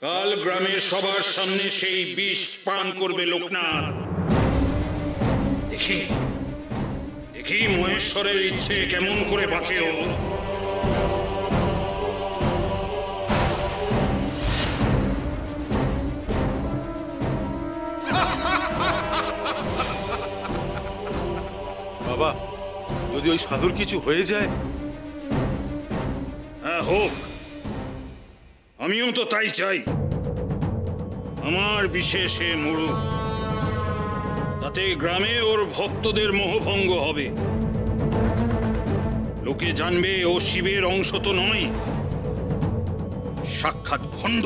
কাল গ্রামের সবার সামনে সেই বিষ পান করবে লোকনাথ। দেখি দেখি মহেশ্বরের ইচ্ছে কেমন করে বাঁচে ও। বাবা, যদি ওই সাধুর কিছু হয়ে যায়? হ্যাঁ, হোক, আমিও তো তাই চাই। আমার বিশেষে মরুক, তাতে গ্রামে ওর ভক্তদের মোহভঙ্গ হবে। লোকে জানবে ও শিবের অংশ তো নয়, সাক্ষাৎ ভণ্ড,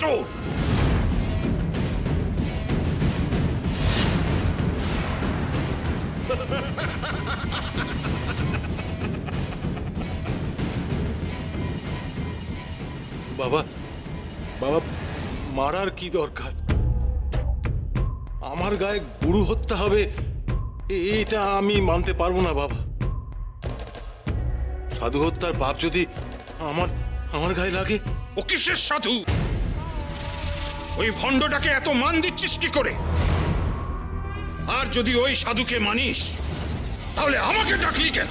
চোর। বাবা বাবা, মারার কি দরকার? আমার গায়ে গুরু হত্যা হবে এটা আমি মানতে পারবো না বাবা। সাধু হত্যার পাপ যদি আমার গায়ে লাগে। ও কিসের সাধু? ওই ভণ্ডটাকে এত মান দিচ্ছিস কি করে? আর যদি ওই সাধুকে মানিস তাহলে আমাকে ডাকলি কেন?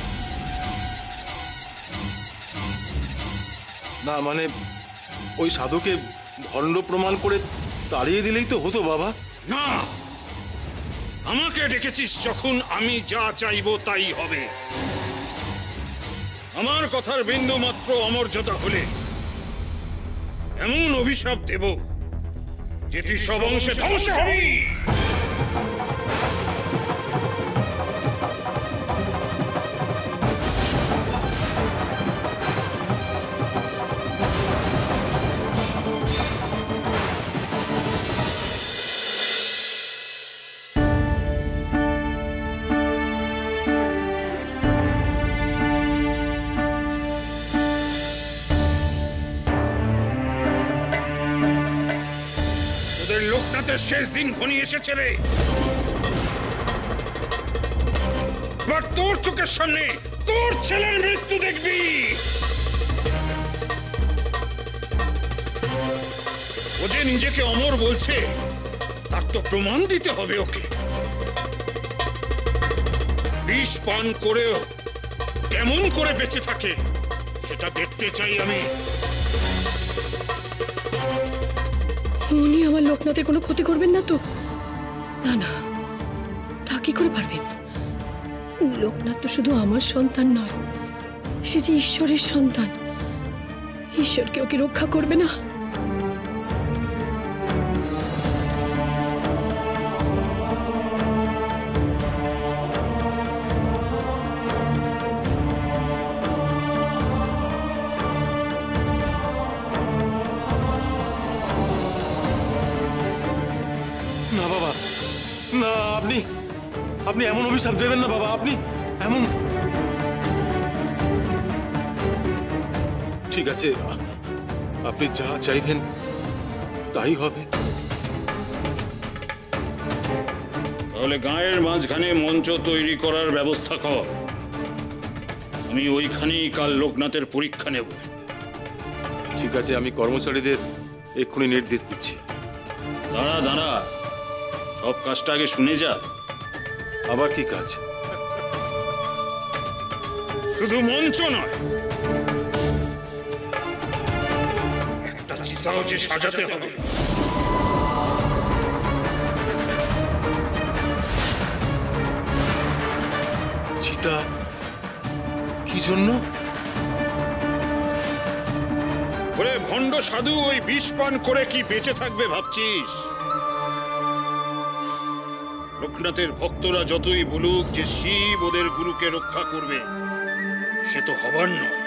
না মানে ওই সাধুকে ভণ্ড প্রমাণ করে তাড়িয়ে দিলেই তো হতো বাবা। না, আমাকে ডেকেছিস যখন আমি যা চাইবো তাই হবে। আমার কথার বিন্দু মাত্র অমর্যাদা হলে এমন অভিশাপ দেব যেটি সব অংশে ধ্বংস হবে। লোকনাথের শেষ দিন ঘনিয়ে এসেছে রে। এবার তোর চোখের সামনে তোর ছেলের মৃত্যু দেখবি। ও যে নিজেকে অমর বলছে তার তো প্রমাণ দিতে হবে ওকে। বিষ পান করেও কেমন করে বেঁচে থাকে সেটা দেখতে চাই আমি। উনি আমার লোকনাথের কোনো ক্ষতি করবেন না তো? না না, তা কি করে পারবেন? লোকনাথ তো শুধু আমার সন্তান নয়, সে যে ঈশ্বরের সন্তান। ঈশ্বরকে ওকে রক্ষা করবে না? না, আপনি এমন অভিশাপ দেবেন না বাবা। আপনি এমন... ঠিক আছে, আপনি যা চাইবেন তাই হবে। তাহলে গায়ের মাঝখানে মঞ্চ তৈরি করার ব্যবস্থা কর। আমি ওইখানেই কাল লোকনাথের পরীক্ষা নেব। ঠিক আছে, আমি কর্মচারীদের এক্ষুনি নির্দেশ দিচ্ছি। দাঁড়া দাঁড়া, সব কাজটা আগে শুনে যা। আবার কি কাজ? শুধু মঞ্চ নয়, একটা চিতাও যে সাজাতে হবে। চিতা কি জন্য? ওরে ভণ্ড সাধু ওই বিষ পান করে কি বেঁচে থাকবে ভাবছিস? লোকনাথের ভক্তরা যতই বলুক যে শিব ওদের গুরুকে রক্ষা করবে, সে তো হবার নয়।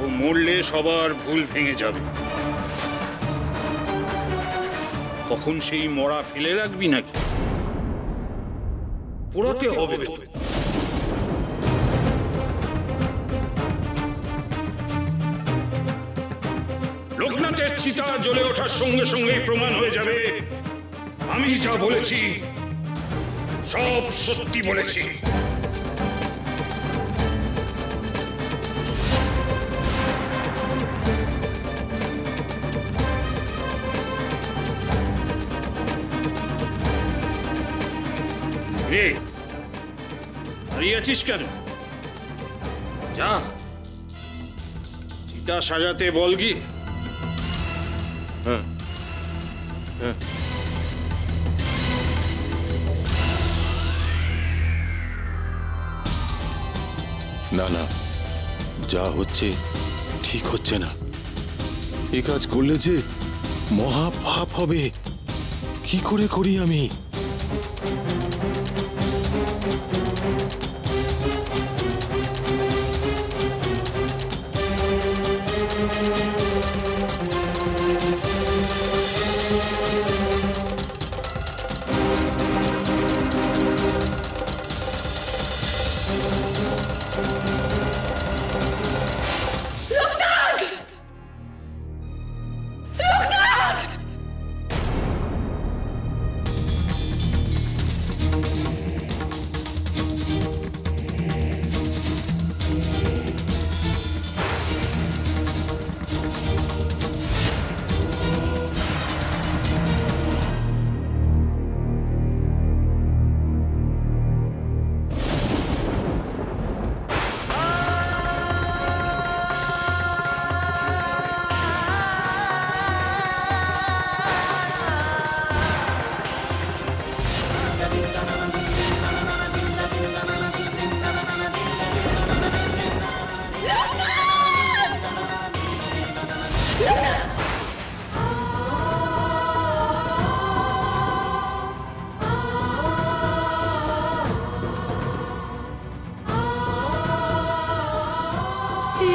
ও মরলে সবার ভুল ভেঙে যাবে। তখন সেই মরা ফেলে রাখবি নাকি? পোড়াতে হবে তো। লোকনাথের চিতা জ্বলে ওঠার সঙ্গে সঙ্গেই প্রমাণ হয়ে যাবে আমি যা বলেছি সব সত্যি বলেছি। রে দাঁড়িয়ে আছিস কেন? যা চিতা সাজাতে বল গিয়ে। না না, যা হচ্ছে ঠিক হচ্ছে না। এ কাজ করলে যে মহা পাপ হবে। কি করে করি আমি?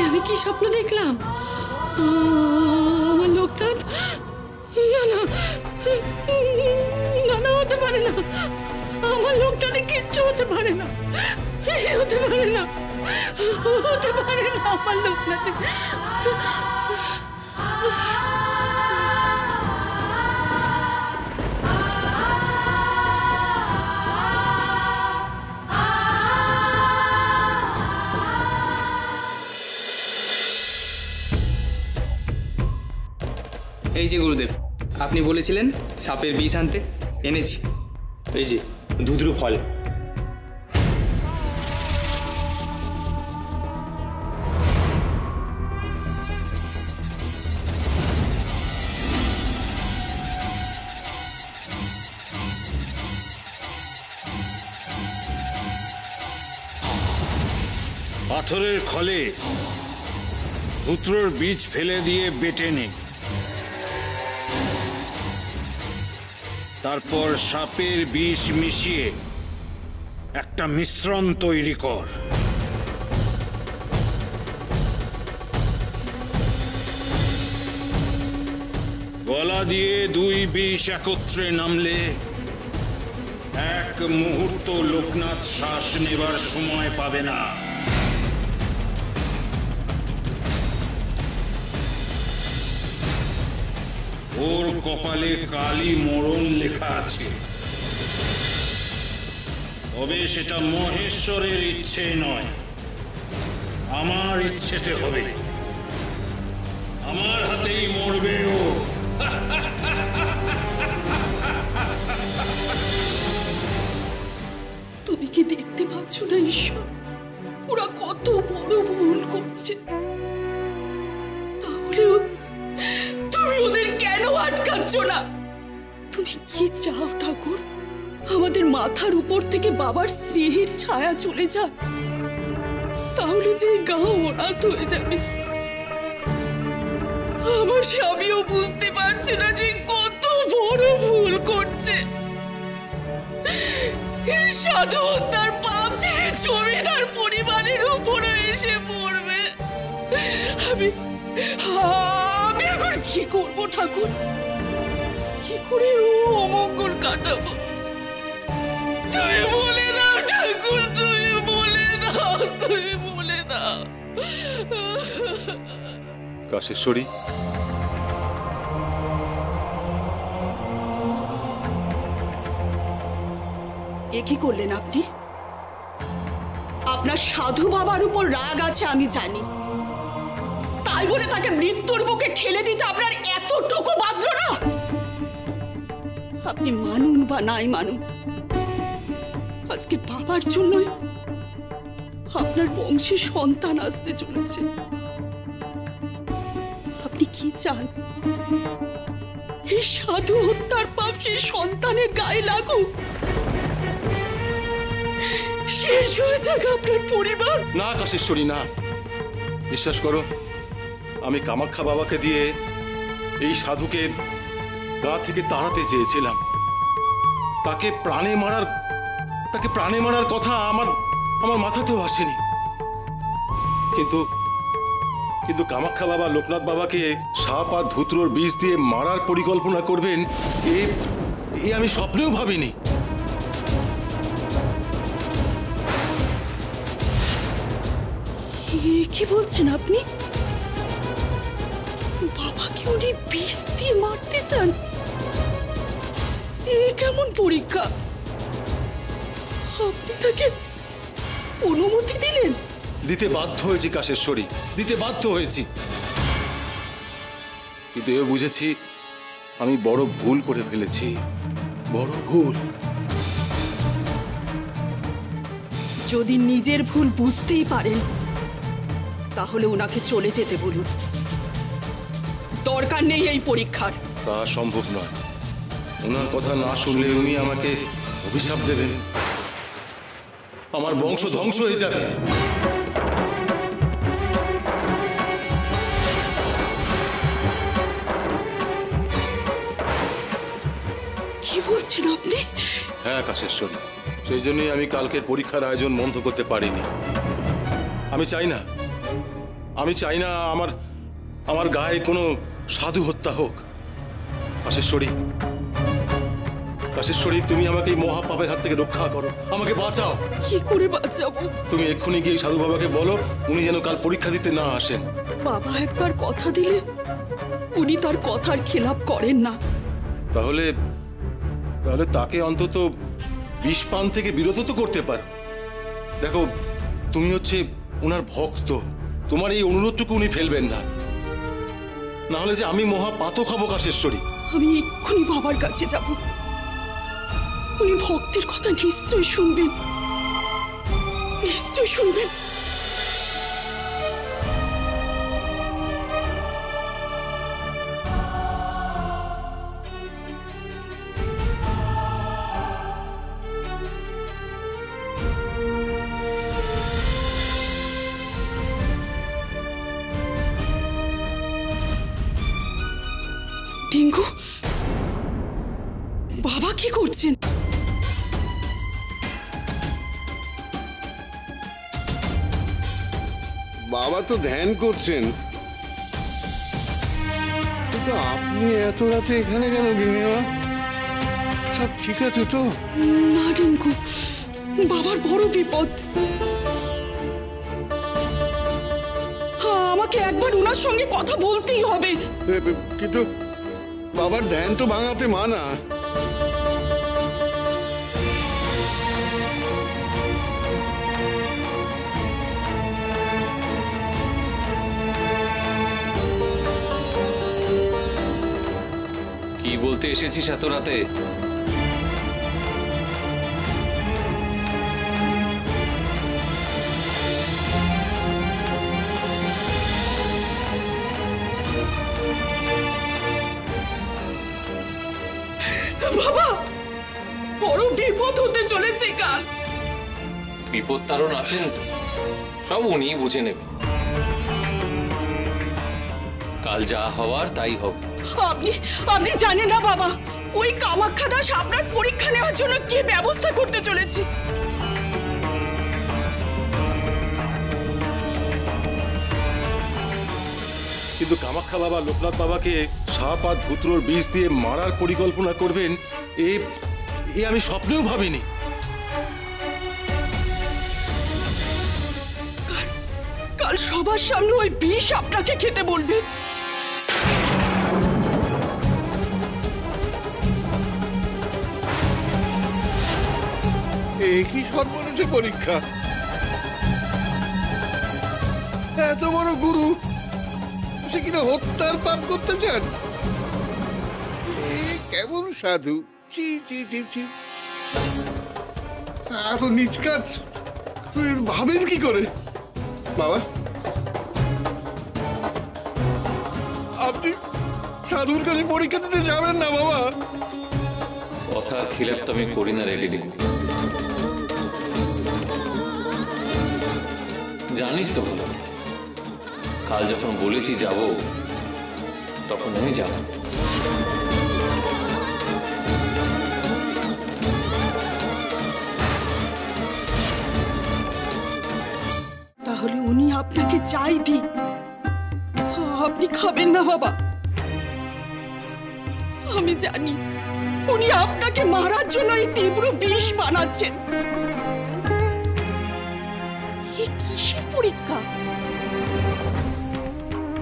আমি কি স্বপ্ন দেখলাম? আমার লোকনাথ, না না না না, হতে পারে না। আমার লোকনাথে কিচ্ছু হতে পারে না, হতে পারে না, হতে পারে না আমার লোকনাথে। এই যে গুরুদেব, আপনি বলেছিলেন সাপের বিষ আনতে, এনেছি। এই যে ধুদ্রু ফল। পাথরের খলে ধুত্রর বীজ ফেলে দিয়ে বেটে নে। তারপর সাপের বিষ মিশিয়ে একটা মিশ্রণ তৈরি কর। গলা দিয়ে দুই বিষ একত্রে নামলে এক মুহূর্ত লোকনাথ শ্বাস নেবার সময় পাবে না। ওর কপালে কালী মরণ লেখা আছে, তবে সেটা মহেশ্বরের ইচ্ছে নয়, আমার ইচ্ছেতে হবে। আমার হাতেই মরবে ও। তুমি কি দেখতে পাচ্ছ না ঈশ্বর, ওরা কত বড় ভুল করছে? তাহলেও তুমি ওদের কেন আটকাচ্ছ না? তুমি কি চাও ঠাকুর? আমাদের মাথার উপর থেকে বাবার স্নেহের ছায়া চলে যাক, তাহলে যে গাঁ অনাথ হয়ে যাবে। আমার স্বামীও বুঝতে পারছে না যে কত বড় ভুল করছে। সাধু তার পাপ যে জমিদার পরিবারের উপরে এসে পড়বে। আমি এখন কি করব ঠাকুর? কি করে ও অমঙ্গল কাটাবো? তুমি বলে দাও ঠাকুর, তুমি বলে দাও, তুমি বলে দাও। কাশেশ্বরী, এ কি করলেন আপনি? আপনার সাধু বাবার উপর রাগ আছে আমি জানি, তাই বলে তাকে মৃত্যুর বুকে ঠেলে দিতে আপনার এতটুকু বাধ্য না? আপনি মানুন বা নাই মানুন, আজ আজকে বাবার জন্যই আপনার বংশে সন্তান আসতে চলেছে। আপনি কি চান এই সাধু হত্যার পাপ সেই সন্তানের গায়ে লাগুক? শেষ হয়ে যাক আপনার পরিবার। না কাশেশ্বরী, না। বিশ্বাস করো, আমি কামাখ্যা বাবাকে দিয়ে এই সাধুকে গা থেকে তাড়াতে চেয়েছিলাম। তাকে প্রাণে মারার কথা আমার মাথাতেও আসেনি। কিন্তু কামাখ্যা বাবা লোকনাথ বাবাকে সাপ আর ধুত্রোর বিষ দিয়ে মারার পরিকল্পনা করবেন এ আমি স্বপ্নেও ভাবিনি। কি বলছেন আপনি? বাবাকে উনি বিষ দিয়ে মারতে চান? এ কেমন পরীক্ষা? আপনি তাকে অনুমতি দিলেন? দিতে বাধ্য হয়েছি কাশেশ্বরী, দিতে বাধ্য হয়েছি। কিন্তু এ বুঝেছি আমি বড় ভুল করে ফেলেছি, বড় ভুল। যদি নিজের ভুল বুঝতেই পারেন তাহলে ওনাকে চলে যেতে বলুন। দরকার নেই এই পরীক্ষার। তা সম্ভব নয়। ওনার কথা না শুনলে উনি আমাকে অভিশাপ দেবেন, আমার বংশ ধ্বংস হয়ে যাবে। কি বলছেন আপনি? হ্যাঁ কাশেশ্বরী, সেই জন্যই আমি কালকের পরীক্ষার আয়োজন বন্ধ করতে পারিনি। আমি চাই না আমার গায়ে কোনো সাধু হত্যা হোক। কাশেশ্বরী, তুমি আমাকে এই মহাপাপের হাত থেকে রক্ষা করো, আমাকে বাঁচাও। কি করে বাঁচাবো? তুমি এক্ষুনি গিয়ে সাধু বাবাকে বলো উনি যেন কাল পরীক্ষা দিতে না আসেন। বাবা একবার কথা দিলে উনি তার কথার খেলাপ করেন না। তাহলে তাকে অন্তত বিষ পান থেকে বিরত তো করতে পারো। দেখো, তুমি হচ্ছে ওনার ভক্ত, তোমার এই অনুরোধটুকু উনি ফেলবেন না, না হলে যে আমি মহা পাতক হব কাশেশ্বরী। আমি এক্ষুনি বাবার কাছে যাব, উনি ভক্তের কথা নিশ্চয়ই শুনবেন, নিশ্চয়ই শুনবেন। টিঙ্কু, বাবা কি করছেন? বাবা তো ধ্যান করছেন, কিন্তু আপনি এত রাতে এখানে কেন গিনিমা? সব ঠিক আছে তো? না টিঙ্কু, বাবার বড় বিপদ। আমাকে একবার ওনার সঙ্গে কথা বলতেই হবে। কিন্তু বাবার ধ্যান তো ভাঙাতে মানা। কি বলতে এসেছিস এত রাতে? বাবা, বড় বিপদ হতে চলেছে কাল। বিপদ তারণ আছেন তো, সব উনিই বুঝে নেবেন। কাল যা হওয়ার তাই হবে। আপনি জানেন না বাবা, ওই কামাখ্যা দাস আপনার পরীক্ষা নেওয়ার জন্য কি ব্যবস্থা করতে চলেছে। কিন্তু কামাখ্যা বাবা লোকনাথ বাবাকে সাপ আর ধুত্রোর বিষ দিয়ে মারার পরিকল্পনা করবেন এ আমি স্বপ্নেও ভাবিনি। কাল সবার সামনে ওই বিষ আপনাকে খেতে বলবে। কি সর্বনেশে পরীক্ষা! এত বড় গুরু সে কিনা হত্যার পাপ করতে চান? কেমন সাধু! ছি ছি ছি ছি। এত নিচ কাজ ভাবেন কি করে বাবা? আপনি সাধুর কাছে পরীক্ষা দিতে যাবেন না বাবা? কথা খিলাপ তো আমি করি না রেডি। জানিস তো ভালো, কাল যখন বলেছি যাব তখন আমি যাব। তাহলে উনি আপনাকে চাই দিন, আপনি খাবেন না বাবা? আমি জানি উনি আপনাকে মারার জন্য এই তীব্র বিষ বানাচ্ছেন। এই কিসের পরীক্ষা?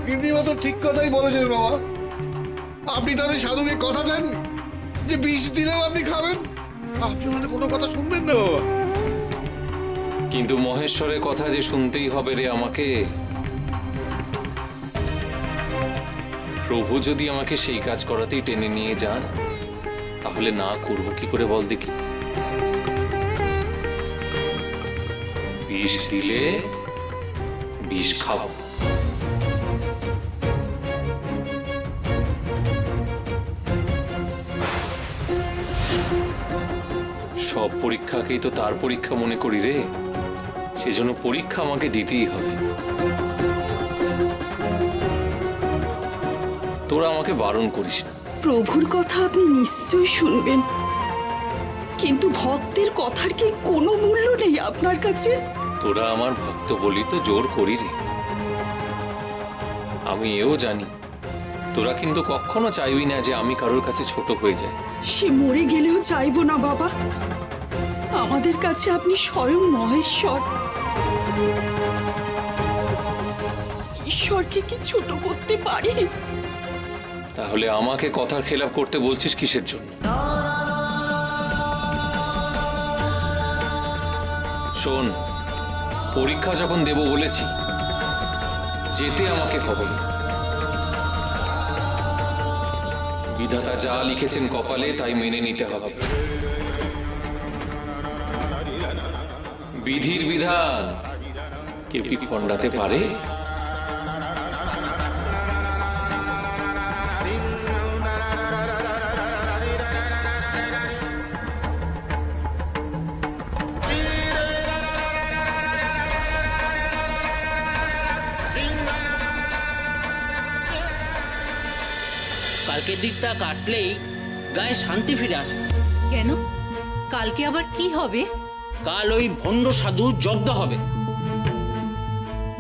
গিন্নিমা তো ঠিক কথাই বলেছেন বাবা। আপনি তাহলে সাধুকে কথা দেননি যে বিষ দিলেও আপনি খাবেন? আপনি ওনাদের কোনো কথা শুনবেন না বাবা। কিন্তু মহেশ্বরের কথা যে শুনতেই হবে রে আমাকে। প্রভু যদি আমাকে সেই কাজ করাতেই টেনে নিয়ে যান, তাহলে না করবো কি করে বল দেখি? বিষ দিলে বিষ খাও। সব পরীক্ষাকেই তো তার পরীক্ষা মনে করি রে, সেজন্য পরীক্ষা আমাকে দিতেই হবে। তোরা আমাকে বারণ করিস না। প্রভুর কথা আপনি নিশ্চয়ই শুনবেন, কিন্তু ভক্তের কথার কি কোনো মূল্য নেই আপনার কাছে? তোরা আমার ভক্ত বলি তো জোর করি রে। আমি এও জানি তোরা কিন্তু কখনো চাইবি না যে আমি কারোর কাছে ছোট হয়ে যাই। সে মরে গেলেও চাইবো না বাবা। আমাদের কাছে আপনি স্বয়ং মহেশ্বর। ঈশ্বরকে কি ছোট করতে পারি? তাহলে আমাকে কথার খেলাপ করতে বলছিস কিসের জন্য? শোন, পরীক্ষা যখন দেব বলেছি, যেতে আমাকে হবে। বিধাতা যা লিখেছেন কপালে তাই মেনে নিতে হবে। বিধির বিধান কেউ কি খণ্ডাতে পারে? কালকের দিকটা কাটলেই গায়ে শান্তি ফিরে আসে। কেন? কালকে আবার কি হবে? কাল ওই ভণ্ড সাধু জব্দ হবে।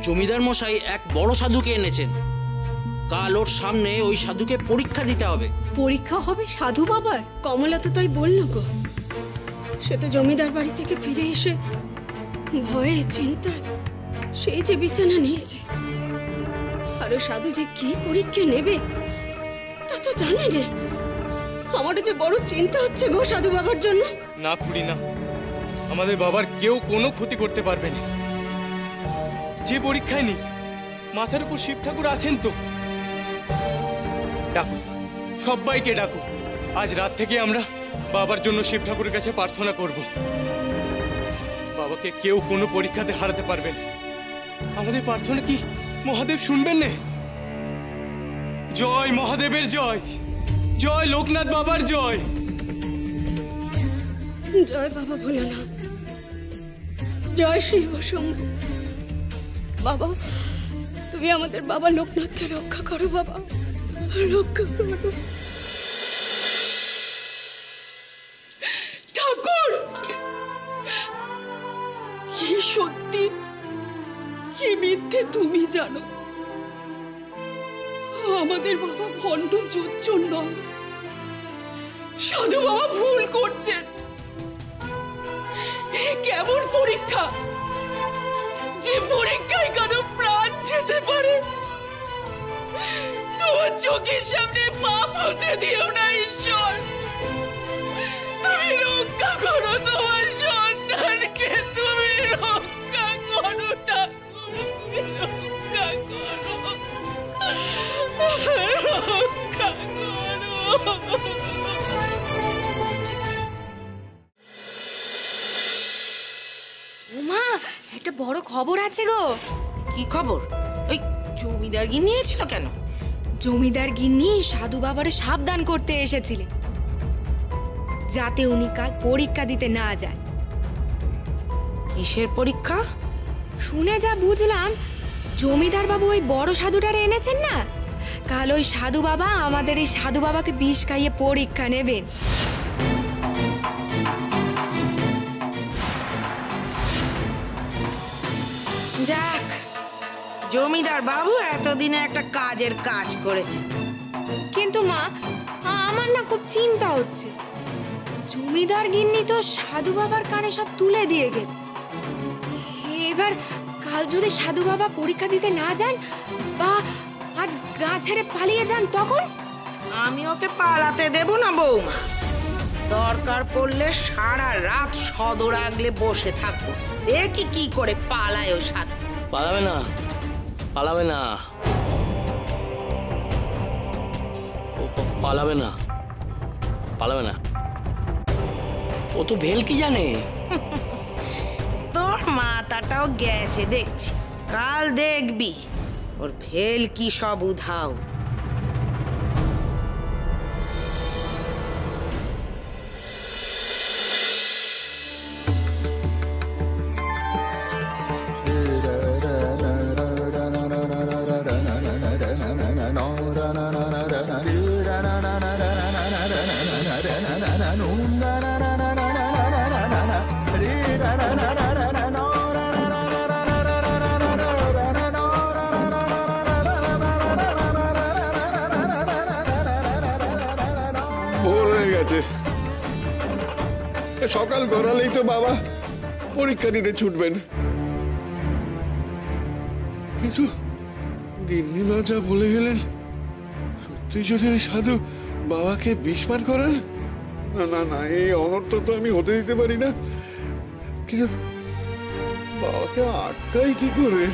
জমিদার মশাই এক বড় সাধুকে এনেছেন। কাল ওর সামনে ওই সাধুকে পরীক্ষা দিতে হবে। পরীক্ষা হবে সাধু বাবার? কমলা তো তাই বলল গো। সে তো জমিদার বাড়ি থেকে ফিরে এসে ভয়ে চিন্তায় সেই যে বিছানা নিয়েছে, আর ও সাধু যে কি পরীক্ষা নেবে তা তো জানে রে। আমারও যে বড় চিন্তা হচ্ছে গো সাধু বাবার জন্য। না খুড়ি না, আমাদের বাবার কেউ কোনো ক্ষতি করতে পারবে না। যে পরীক্ষায় নিক, মাথার উপর শিব ঠাকুর আছেন তো। ডাকো, সবাইকে ডাকো। আজ রাত থেকে আমরা বাবার জন্য শিব ঠাকুরের কাছে প্রার্থনা করব। বাবাকে কেউ কোনো পরীক্ষাতে হারাতে পারবে না। আমাদের প্রার্থনা কি মহাদেব শুনবেন না? জয় মহাদেবের জয়, জয় লোকনাথ বাবার জয়। জয় বাবা ভোলানাথ, জয় শিব শম্ভু। বাবা, তুমি আমাদের বাবা লোকনাথকে রক্ষা করো বাবা, রক্ষা করো। ঠাকুর, কি সত্যি কি মিথ্যে তুমি জানো। আমাদের বাবা ভণ্ড যোজ্জন নয়, সাধু বাবা ভুল করছেন। কেমন পরীক্ষা, যে পরীক্ষায় কারো প্রাণ যেতে পারে। তোমার চোখের সামনে পাপ হতে দিও না ঈশ্বর। তুমি রক্ষা করো তোমার সন্তানকে, তুমি রক্ষা করো ঠাকুর, রক্ষা করো, রক্ষা করো। 「খবর আছে গো। কি খবর? ওই জমিদার গিন্নি এসেছিল কেন? জমিদার গিন্নি সাধু বাবারে সাবধান করতে এসেছিলেন, যাতে উনি কাল পরীক্ষা দিতে না যায়। কিসের পরীক্ষা? শুনে যা বুঝলাম, জমিদার বাবু ওই বড় সাধুটারে এনেছেন না, কাল ওই সাধু বাবা আমাদের এই সাধু বাবাকে বিষ খাইয়ে পরীক্ষা নেবেন। যাক, জমিদার বাবু এতদিনে একটা কাজের কাজ করেছে। কিন্তু মা, আমার না খুব চিন্তা হচ্ছে। জমিদার গিন্নি তো সাধু বাবার কানে সব তুলে দিয়ে গেল। এবার কাল যদি সাধু বাবা পরীক্ষা দিতে না যান বা আজ গা ছেড়ে পালিয়ে যান, তখন আমি ওকে পালাতে দেব না বৌমা। দরকার পড়লে সারা রাত সদর আগলে বসে থাকবো, দেখি কি করে পালায় ওর সাথে। পালাবে না, পালাবে না, ও পালাবে না, পালাবে না। ও তো ভেল কি জানে। তোর মাথাটাও গেছে দেখছি, কাল দেখবি ওর ভেল কি সব উধাও। ভোর হয়ে গেছে, সকাল গড়ালেই তো বাবা পরীক্ষা দিতে ছুটবেন। কিন্তু গিন্নিমা যা বলে গেলেন, সত্যি যদি ওই সাধু বাবাকে বিষ পান করেন, না না না, এই অনর্থ তো আমি হতে দিতে পারি না। কিন্তু বাবাকে আটকাই কি করে?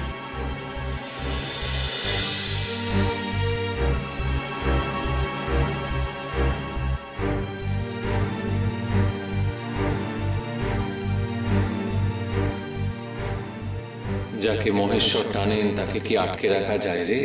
যাকে মহেশ্বর টানেন তাকে কি আটকে রাখা যায় রে?